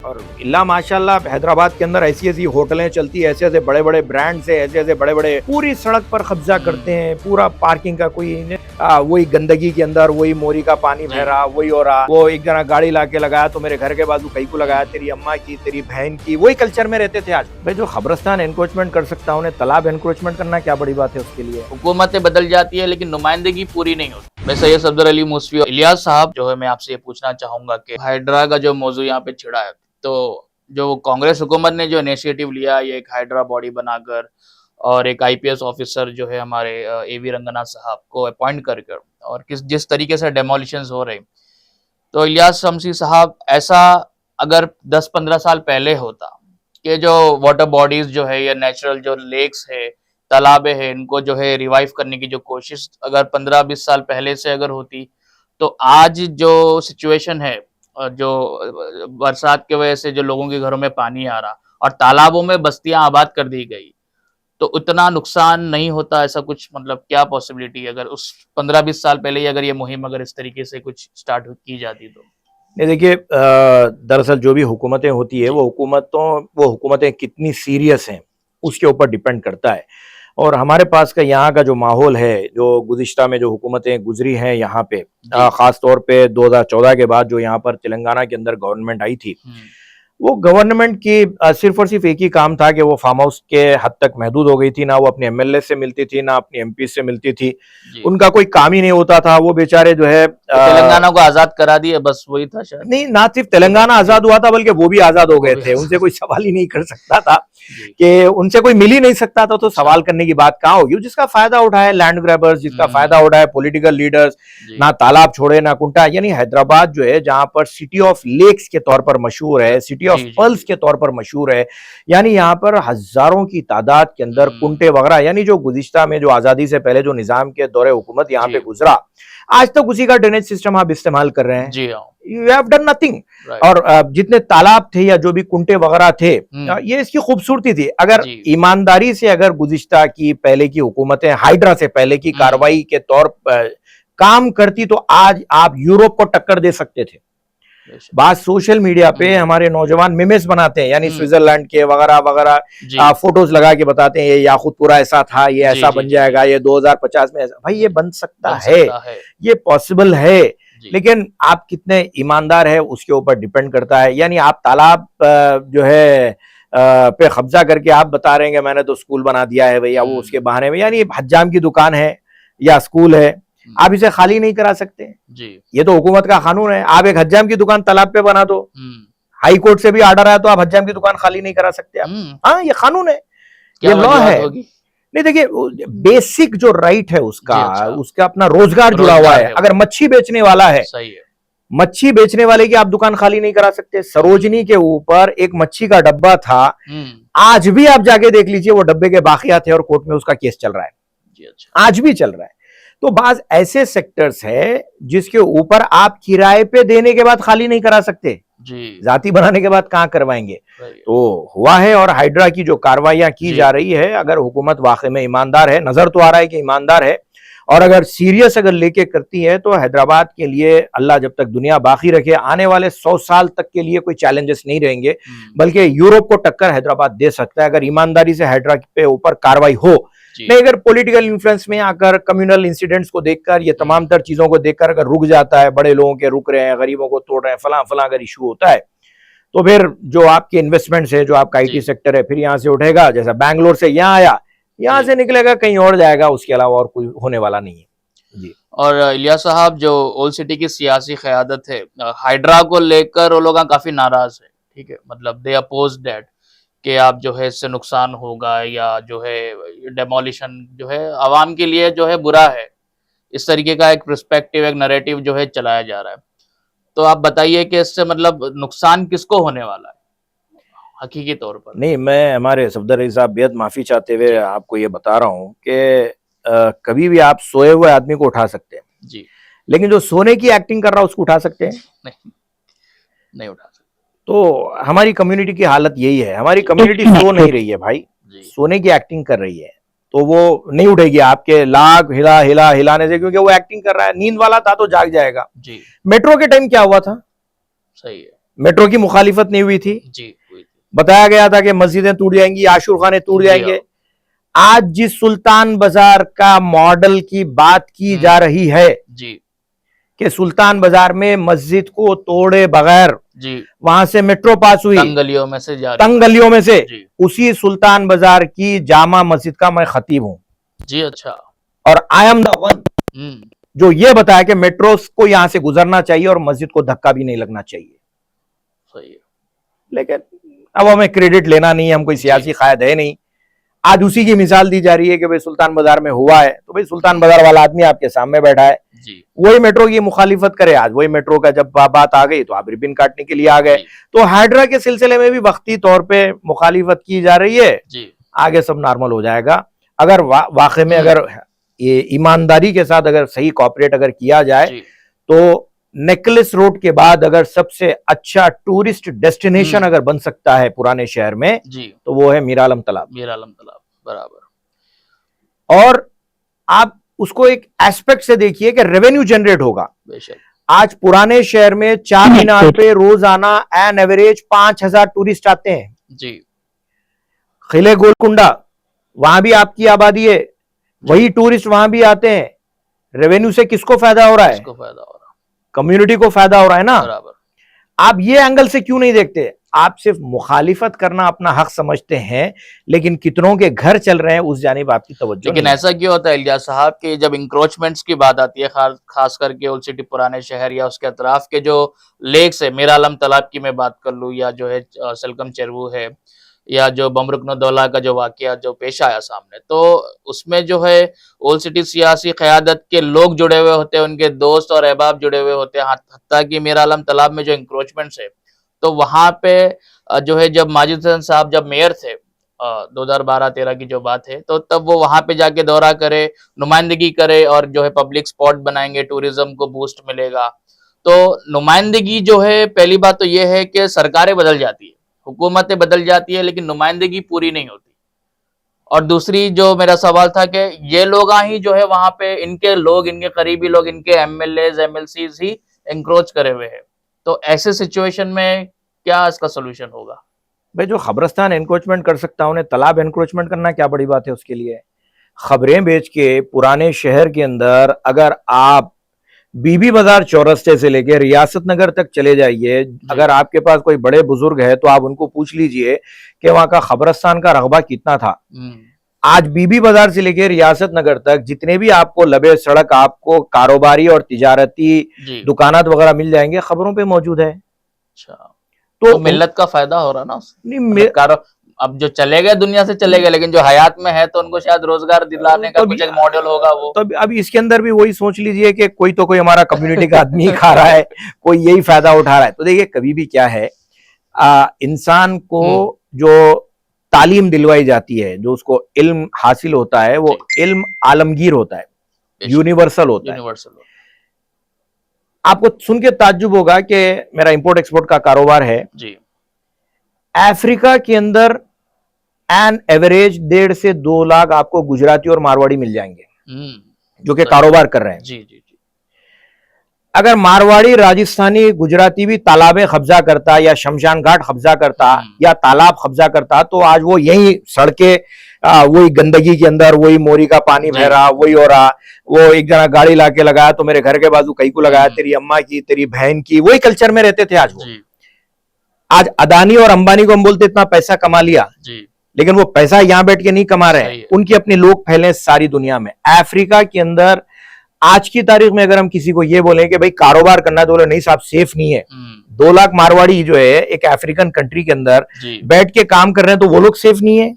और इल्ला माशाल्लाह हैदराबाद के अंदर ऐसी ऐसी होटलें चलती है, ऐसे ऐसे बड़े बड़े ब्रांड से, ऐसे ऐसे बड़े बड़े पूरी सड़क पर कब्जा करते हैं, पूरा पार्किंग का कोई वही गंदगी के अंदर वही मोरी का पानी बह रहा, वही हो रहा। वो एक जना गाड़ी ला के लगाया तो मेरे घर के बाजू कहीं को लगाया, तेरी अम्मा की, तेरी बहन की, वही कल्चर में रहते थे। आज भाई जो खबरस्तान एनक्रोचमेंट कर सकता हूँ, तालाब एनक्रोचमेंट करना क्या बड़ी बात है उसके लिए। हुकूमतें बदल जाती है लेकिन नुमाइंदगी पूरी नहीं होती। मैं सैयद सफदर अली मूसवी इलियास साहब जो है, मैं आपसे ये पूछना चाहूंगा कि हाइड्रा का जो मौजू यहाँ पे छिड़ा है, तो जो कांग्रेस हुकूमत ने जो इनिशिएटिव लिया, ये एक हाइड्रा बॉडी बनाकर और एक आईपीएस ऑफिसर जो है हमारे एवी रंगना साहब को अपॉइंट कर और जिस तरीके से डेमोलिशंस हो रहे, तो इलियास शमसी साहब, ऐसा अगर 10-15 साल पहले होता कि जो वाटर बॉडीज जो है या नेचुरल जो लेक्स है, तालाबे हैं, इनको जो है रिवाइव करने की जो कोशिश अगर 15-20 साल पहले से अगर होती, तो आज जो सिचुएशन है, जो बरसात की वजह से जो लोगों के घरों में पानी आ रहा और तालाबों में बस्तियां आबाद कर दी गई, तो उतना नुकसान नहीं होता। ऐसा कुछ मतलब क्या पॉसिबिलिटी है अगर उस 15-20 साल पहले ही अगर ये मुहिम अगर इस तरीके से कुछ स्टार्ट की जाती तो? नहीं देखिए, दरअसल जो भी हुकूमतें होती है वो हुकूमतें कितनी सीरियस हैं उसके ऊपर डिपेंड करता है। और हमारे पास का यहाँ का जो माहौल है, जो गुज़िश्ता में जो हुकूमतें गुजरी हैं यहाँ पे, ख़ास तौर पे 2014 के बाद जो यहाँ पर तेलंगाना के अंदर गवर्नमेंट आई थी, वो गवर्नमेंट की सिर्फ और सिर्फ एक ही काम था कि वो फार्म हाउस के हद तक महदूद हो गई थी। ना वो अपने एमएलए से मिलती थी, ना अपनी एमपी से मिलती थी, उनका कोई काम ही नहीं होता था। वो बेचारे जो है तेलंगाना को आजाद करा दिए, बस वही था शायद। नहीं, ना सिर्फ तेलंगाना आजाद हुआ था बल्कि वो भी आजाद हो गए थे। उनसे कोई सवाल ही नहीं कर सकता था कि उनसे कोई मिल ही नहीं सकता था, तो सवाल करने की बात कहाँ होगी। जिसका फायदा उठाए लैंड ग्रैबर्स, जिसका फायदा उठाए पॉलिटिकल लीडर्स, ना तालाब छोड़े ना कुंटा। यानी हैदराबाद जो है, जहां पर सिटी ऑफ लेक्स के तौर पर मशहूर है, सिटी ऑफ पर्ल्स के तौर पर मशहूर है, यानी यहाँ पर हजारों की तादाद के अंदर कुंटे वगैरह, यानी जो गुज़िश्ता में जो आजादी से पहले जो निजाम के दौरे हुकूमत यहाँ पे गुजरा, आज तक उसी का ड्रेनेज सिस्टम आप इस्तेमाल कर रहे हैं। जी हाँ, यू हैव डन नथिंग। और जितने तालाब थे या जो भी कुंटे वगैरह थे, ये इसकी खूबसूरती थी। अगर ईमानदारी से अगर गुज़िश्ता की पहले की हुकूमतें हाइड्रा से पहले की कार्रवाई के तौर पर काम करती, तो आज आप यूरोप को टक्कर दे सकते थे। बात सोशल मीडिया पे हमारे नौजवान मिमेस बनाते हैं, यानी स्विट्जरलैंड के वगैरह वगैरह फोटोज लगा के बताते हैं ये याकूतपुरा ऐसा था, ये ऐसा बन जाएगा, ये 2050 में ऐसा। भाई ये बन सकता है, ये पॉसिबल है, लेकिन आप कितने ईमानदार है उसके ऊपर डिपेंड करता है। यानी आप तालाब जो है पे कब्जा करके आप बता रहे हैं मैंने तो स्कूल बना दिया है भैया, वो उसके बहाने में, यानी हज्जाम की दुकान है या स्कूल है, आप इसे खाली नहीं करा सकते जी। ये तो हुकूमत का कानून है। आप एक हज्जाम की दुकान तालाब पे बना दो, हाई कोर्ट से भी आर्डर आया तो आप हज्जाम की दुकान खाली नहीं करा सकते आप। हाँ, ये कानून है, ये लॉ है। नहीं देखिए, बेसिक जो राइट है उसका, उसका अपना रोजगार जुड़ा हुआ है। अगर मच्छी बेचने वाला है, मच्छी बेचने वाले की आप दुकान खाली नहीं करा सकते। सरोजनी के ऊपर एक मच्छी का डब्बा था, आज भी आप जाके देख लीजिए, वो डब्बे के बाकियात है और कोर्ट में उसका केस चल रहा है, आज भी चल रहा है। तो बाज ऐसे सेक्टर्स है जिसके ऊपर आप किराए पे देने के बाद खाली नहीं करा सकते जी, जाती बनाने के बाद कहां करवाएंगे। तो हुआ है, और हाइड्रा की जो कार्रवाइयां की जा रही है, अगर हुकूमत वाकई में ईमानदार है, नजर तो आ रहा है कि ईमानदार है, और अगर सीरियस अगर लेके करती है, तो हैदराबाद के लिए अल्लाह जब तक दुनिया बाकी रखे, आने वाले 100 साल तक के लिए कोई चैलेंजेस नहीं रहेंगे, बल्कि यूरोप को टक्कर हैदराबाद दे सकता है अगर ईमानदारी से हाइड्रा पे ऊपर कार्रवाई हो। नहीं, अगर पॉलिटिकल इन्फ्लुएंस में आकर, कम्युनल इंसिडेंट्स को देखकर, ये तमाम तर चीजों को देखकर अगर रुक जाता है, बड़े लोगों के रुक रहे हैं, गरीबों को तोड़ रहे हैं, फला फला अगर इशू होता है, तो फिर जो आपके इन्वेस्टमेंट्स है, जो आपका आईटी सेक्टर है, फिर यहाँ से उठेगा। जैसा बैंगलोर से यहाँ आया, यहाँ से निकलेगा कहीं और जाएगा, उसके अलावा और कोई होने वाला नहीं है जी। और इलियास साहब, जो ओल्ड सिटी की सियासी क़यादत है, हाइड्रा को लेकर वो लोग काफी नाराज है, ठीक है, मतलब दे अपोज दैट कि आप जो है इससे नुकसान होगा, या जो है डेमोलिशन जो है आवाम के लिए जो है बुरा है, इस तरीके का एक पर्सपेक्टिव, एक नैरेटिव जो है चलाया जा रहा है। तो आप बताइए कि इससे मतलब नुकसान किसको होने वाला है हकीकी तौर पर? नहीं, मैं हमारे सफदर अली साहब बेहद माफी चाहते हुए आपको ये बता रहा हूँ कि कभी भी आप सोए हुए आदमी को उठा सकते हैं जी, लेकिन जो सोने की एक्टिंग कर रहा है उसको उठा सकते हैं? नहीं उठा सकते। तो हमारी कम्युनिटी की हालत यही है, हमारी कम्युनिटी सो नहीं रही है भाई, सोने की एक्टिंग कर रही है, तो वो नहीं उठेगी आपके लाख हिलाने से, क्योंकि वो एक्टिंग कर रहा है। नींद वाला था तो जाग जाएगा जी। मेट्रो के टाइम क्या हुआ था? सही है, मेट्रो की मुखालिफत नहीं हुई थी, जी हुई थी। बताया गया था कि मस्जिदें टूट जाएंगी, आशुरखाने टूट जाएंगे। आज जिस सुल्तान बाजार का मॉडल की बात की जा रही है जी कि सुल्तान बाजार में मस्जिद को तोड़े बगैर जी वहां से मेट्रो पास हुई, तंग गलियों में से जा रही तंग गलियों में से, जी उसी सुल्तान बाजार की जामा मस्जिद का मैं खतीब हूं जी। अच्छा। और आई एम द वन जो ये बताया कि मेट्रो को यहां से गुजरना चाहिए और मस्जिद को धक्का भी नहीं लगना चाहिए। सही है। लेकिन अब हमें क्रेडिट लेना नहीं है, हम कोई सियासी कायद है नहीं। आज उसी की मिसाल दी जा रही है कि भाई सुल्तान बाजार में हुआ है, तो भाई सुल्तान बाजार वाला आदमी आपके सामने बैठा है जी वही मेट्रो की मुखालिफत करे। आज वही मेट्रो का जब बात आ गई तो आप रिबन काटने के लिए आ गए। जी तो हाइड्रा के सिलसिले में भी वक्ती तौर पे मुखालिफत की जा रही है, जी आगे सब नॉर्मल हो जाएगा अगर वाकई में अगर ये ईमानदारी के साथ अगर सही कॉपरेट अगर किया जाए। जी तो नेकलेस रोड के बाद अगर सबसे अच्छा टूरिस्ट डेस्टिनेशन अगर बन सकता है पुराने शहर में जी तो वो है मीर आलम तालाब। मीर आलम तालाब, बराबर। और आप उसको एक एस्पेक्ट से देखिए कि रेवेन्यू जनरेट होगा। बेशक। आज पुराने शहर में 4 मीनार पे रोजाना एन एवरेज 5000 टूरिस्ट आते हैं। जी किले गोलकुंडा वहां भी आपकी आबादी है, वही टूरिस्ट वहां भी आते हैं। रेवेन्यू से किसको फायदा हो रहा है? किसको फायदा हो रहा? कम्युनिटी को फायदा हो रहा है ना। बराबर। आप ये एंगल से क्यों नहीं देखते? आप सिर्फ मुखालिफत करना अपना हक समझते हैं, लेकिन कितनों के घर चल रहे हैं उस जानिब आपकी तवज्जो लेकिन नहीं। ऐसा क्यों होता है इलियास साहब कि जब इंक्रोचमेंट्स की बात आती है, खास करके ओल्ड सिटी पुराने शहर या उसके अतराफ के जो लेक्स है, मीर आलम तालाब की मैं बात कर लूँ या जो है सलकम चेरवू है या जो बमरुकनोदौला का जो वाकया जो पेश आया सामने, तो उसमें जो है ओल्ड सिटी सियासी क़यादत के लोग जुड़े हुए होते हैं, उनके दोस्त और अहबाब जुड़े हुए होते हैं। हत्ता कि मीर आलम तालाब में जो इंक्रोचमेंट्स है तो वहां पे जो है जब माजिद हसन साहब जब मेयर थे 2012-13 की जो बात है, तो तब वो वहां पे जाके दौरा करे, नुमाइंदगी करे और जो है पब्लिक स्पॉट बनाएंगे, टूरिज्म को बूस्ट मिलेगा। तो नुमाइंदगी जो है, पहली बात तो ये है कि सरकारें बदल जाती है, हुकूमतें बदल जाती है, लेकिन नुमाइंदगी पूरी नहीं होती। और दूसरी जो मेरा सवाल था कि ये लोग ही जो है वहां पे इनके लोग, इनके करीबी लोग, इनके एमएलएज एमएलसीज ही एंक्रोच करे हुए हैं। तो ऐसे सिचुएशन में क्या इसका सोल्यूशन होगा? भाई जो खबरस्तान एनक्रोचमेंट कर सकता है उन्हें तालाब एनक्रोचमेंट करना क्या बड़ी बात है उसके लिए? खबरें बेच के पुराने शहर के अंदर अगर आप बीबी बाजार चौरस्ते से लेके रियासत नगर तक चले जाइए, अगर आपके पास कोई बड़े बुजुर्ग है तो आप उनको पूछ लीजिए कि वहां का खबरस्तान का रकबा कितना था। आज बीबी बाजार से लेके रियासत नगर तक जितने भी आपको लबे सड़क आपको कारोबारी और तिजारती दुकानात वगैरह मिल जाएंगे, खबरों पे मौजूद है। अच्छा, तो मिल्लत का फायदा हो रहा ना नहीं? अब जो चले गए दुनिया से चले गए, लेकिन जो हयात में है तो उनको शायद रोजगार दिलाने का कुछ एक मॉडल होगा वो। तो अब इसके अंदर भी वही सोच लीजिए कि कोई तो कोई हमारा कम्युनिटी का आदमी खा रहा है, कोई यही फायदा उठा रहा है। तो देखिए कभी भी क्या है, इंसान को जो तालीम दिलवाई जाती है, जो उसको इल्म हासिल होता है, वो इल्म आलमगीर होता है, यूनिवर्सल होता है। आपको सुन के ताज्जुब होगा कि मेरा इंपोर्ट एक्सपोर्ट का कारोबार है जी। अफ्रीका के अंदर एन एवरेज 1.5 से 2 लाख आपको गुजराती और मारवाड़ी मिल जाएंगे जो कि कारोबार कर रहे हैं। जी जी जी। अगर मारवाड़ी, राजस्थानी, गुजराती भी तालाबे कब्जा करता या शमशान घाट कब्जा करता या तालाब कब्जा करता तो आज वो यही सड़के वही गंदगी के अंदर, वही मोरी का पानी बह रहा, वही हो रहा। वो एक जना गाड़ी लाके लगाया तो मेरे घर के बाजू कई को लगाया, तेरी अम्मा की, तेरी बहन की, वही कल्चर में रहते थे। आज वो आज अदानी और अंबानी को हम बोलते इतना पैसा कमा लिया जी, लेकिन वो पैसा यहां बैठ के नहीं कमा रहे हैं, उनकी अपने लोग फैले सारी दुनिया में। अफ्रीका के अंदर आज की तारीख में अगर हम किसी को ये बोले कि भाई कारोबार करना, तो बोले नहीं साहब सेफ नहीं है। 2 लाख मारवाड़ी जो है एक अफ्रीकन कंट्री के अंदर बैठ के काम कर रहे हैं, तो वो लोग सेफ नहीं है।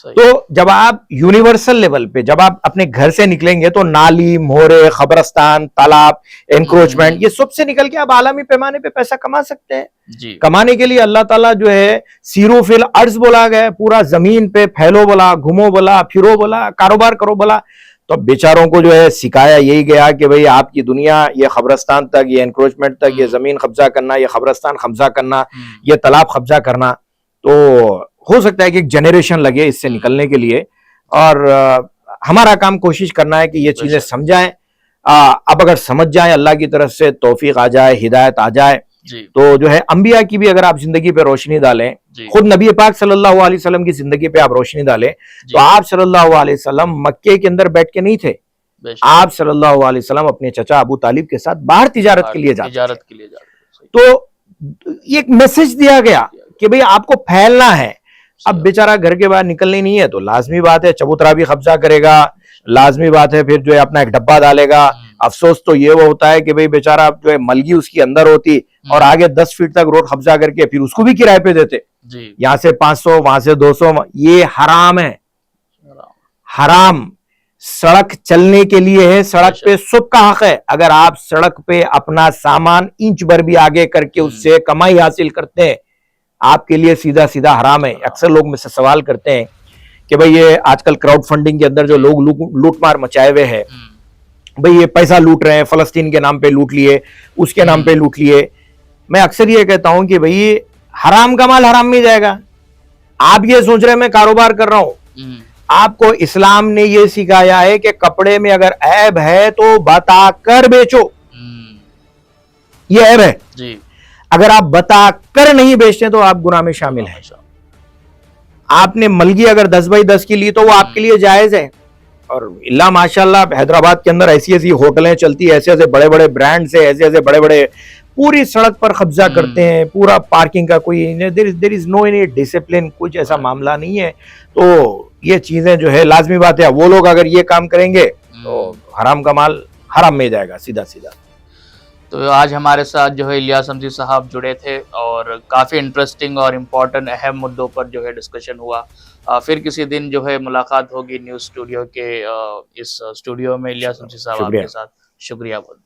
तो जब आप यूनिवर्सल लेवल पे जब आप अपने घर से निकलेंगे तो नाली, मोहरे, खबरस्तान, तालाब, एनक्रोचमेंट, ये सबसे निकल के आप आलमी पैमाने पे पैसा कमा सकते हैं जी। कमाने के लिए अल्लाह ताला जो है सीरो फिल अर्ज बोला गया, पूरा जमीन पे फैलो बोला, घूमो बोला, फिरो बोला, कारोबार करो बोला। तो बेचारों को जो है सिखाया यही गया कि भाई आपकी दुनिया ये खबरस्तान तक, ये एनक्रोचमेंट तक, ये जमीन कब्जा करना, ये खबरस्तान कब्जा करना, ये तालाब कब्जा करना। तो हो सकता है कि एक जनरेशन लगे इससे निकलने के लिए, और हमारा काम कोशिश करना है कि ये चीजें समझाएं। अब अगर समझ जाए, अल्लाह की तरफ से तौफीक आ जाए, हिदायत आ जाए, जी तो जो है अंबिया की भी अगर आप जिंदगी पे रोशनी डालें, जी खुद नबी पाक सल्लल्लाहु अलैहि वसल्लम की जिंदगी पे आप रोशनी डालें, जी तो आप सल्लल्लाहु अलैहि वसल्लम मक्के के अंदर बैठ के नहीं थे, बेशक आप सल्लल्लाहु अलैहि वसल्लम अपने चचा अबू तालिब के साथ बाहर तिजारत के लिए जाते थे। तिजारत के लिए जाते थे। तो ये एक मैसेज दिया गया कि भाई आपको फैलना है। अब बेचारा घर के बाहर निकलनी नहीं है तो लाजमी बात है चबूतरा भी कब्जा करेगा, लाजमी बात है फिर जो है अपना एक डब्बा डालेगा। अफसोस तो ये वो होता है कि भाई बेचारा जो है मलगी उसकी अंदर होती और आगे 10 फीट तक रोड कब्जा करके फिर उसको भी किराए पे देते, यहाँ से 500 वहां से 200। ये हराम है, हराम। सड़क चलने के लिए है, सड़क पे सबका हक है। अगर आप सड़क पे अपना सामान इंच भर भी आगे करके उससे कमाई हासिल करते हैं, आपके लिए सीधा सीधा हराम है। अक्सर लोग मुझसे सवाल करते हैं कि भाई ये आजकल क्राउड फंडिंग के अंदर जो लोग लूटमार मचाए हुए हैं, भाई ये पैसा लूट रहे हैं, फलस्तीन के नाम पे लूट लिए, उसके नाम पे लूट लिए। मैं अक्सर ये कहता हूं कि भाई हराम का माल हराम में जाएगा। आप ये सोच रहे हैं मैं कारोबार कर रहा हूं, आपको इस्लाम ने ये सिखाया है कि कपड़े में अगर ऐब है तो बताकर बेचो, ये ऐब है जी। अगर आप बताकर नहीं बेचते तो आप गुनाह में शामिल हैं। आपने मलगी अगर 10 बाई 10 की ली तो वो आपके लिए जायज है। और इल्ला माशाल्लाह हैदराबाद के अंदर ऐसी ऐसी होटलें चलती है, ऐसे ऐसे बड़े बड़े ब्रांड से, ऐसे ऐसे बड़े बड़े पूरी सड़क पर कब्जा करते हैं, पूरा पार्किंग का कोई there is no any discipline, कुछ ऐसा मामला नहीं है। तो ये चीजें जो है लाजमी बात है, वो लोग अगर ये काम करेंगे तो हराम का माल हराम में जाएगा सीधा सीधा। तो आज हमारे साथ जो है इलियास हमज़ी साहब जुड़े थे और काफ़ी इंटरेस्टिंग और इम्पोर्टेंट अहम मुद्दों पर जो है डिस्कशन हुआ। फिर किसी दिन जो है मुलाकात होगी न्यूज़ स्टूडियो के इस स्टूडियो में इलियास हमज़ी साहब आपके साथ। शुक्रिया बहुत।